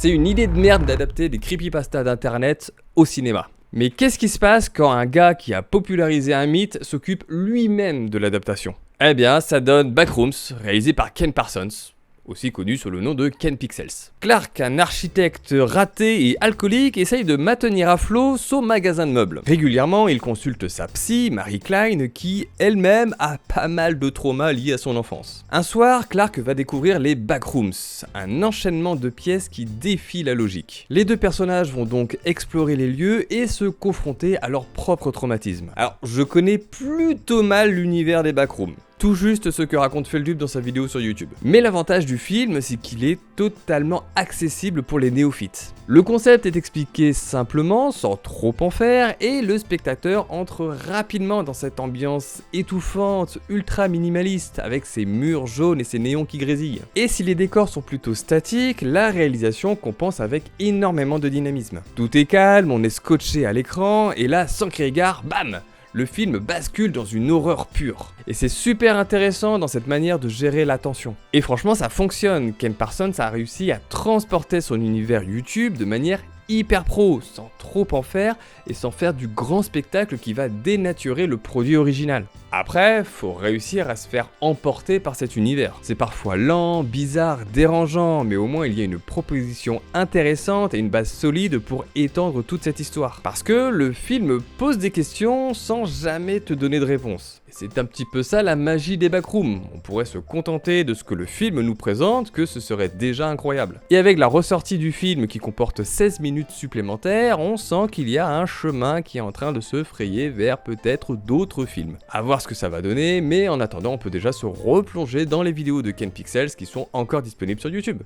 C'est une idée de merde d'adapter des creepypastas d'internet au cinéma. Mais qu'est-ce qui se passe quand un gars qui a popularisé un mythe s'occupe lui-même de l'adaptation? Eh bien, ça donne Backrooms, réalisé par Ken Parsons, aussi connu sous le nom de Ken Pixels. Clark, un architecte raté et alcoolique, essaye de maintenir à flot son magasin de meubles. Régulièrement, il consulte sa psy, Mary Klein, qui elle-même a pas mal de traumas liés à son enfance. Un soir, Clark va découvrir les Backrooms, un enchaînement de pièces qui défie la logique. Les deux personnages vont donc explorer les lieux et se confronter à leur propre traumatisme. Alors, je connais plutôt mal l'univers des Backrooms. Tout juste ce que raconte Feldup dans sa vidéo sur YouTube. Mais l'avantage du film, c'est qu'il est totalement accessible pour les néophytes. Le concept est expliqué simplement, sans trop en faire, et le spectateur entre rapidement dans cette ambiance étouffante, ultra minimaliste, avec ses murs jaunes et ses néons qui grésillent. Et si les décors sont plutôt statiques, la réalisation compense avec énormément de dynamisme. Tout est calme, on est scotché à l'écran, et là, sans crier gare, bam! Le film bascule dans une horreur pure. Et c'est super intéressant dans cette manière de gérer la tension. Et franchement, ça fonctionne. Ken Parsons a réussi à transporter son univers YouTube de manière hyper pro, sans trop en faire et sans faire du grand spectacle qui va dénaturer le produit original. Après, faut réussir à se faire emporter par cet univers. C'est parfois lent, bizarre, dérangeant, mais au moins il y a une proposition intéressante et une base solide pour étendre toute cette histoire. Parce que le film pose des questions sans jamais te donner de réponse. Et c'est un petit peu ça la magie des Backrooms. On pourrait se contenter de ce que le film nous présente, que ce serait déjà incroyable. Et avec la ressortie du film qui comporte 16 minutes supplémentaires, on sent qu'il y a un chemin qui est en train de se frayer vers peut-être d'autres films. À voir ce que ça va donner, mais en attendant, on peut déjà se replonger dans les vidéos de Ken Pixels qui sont encore disponibles sur YouTube.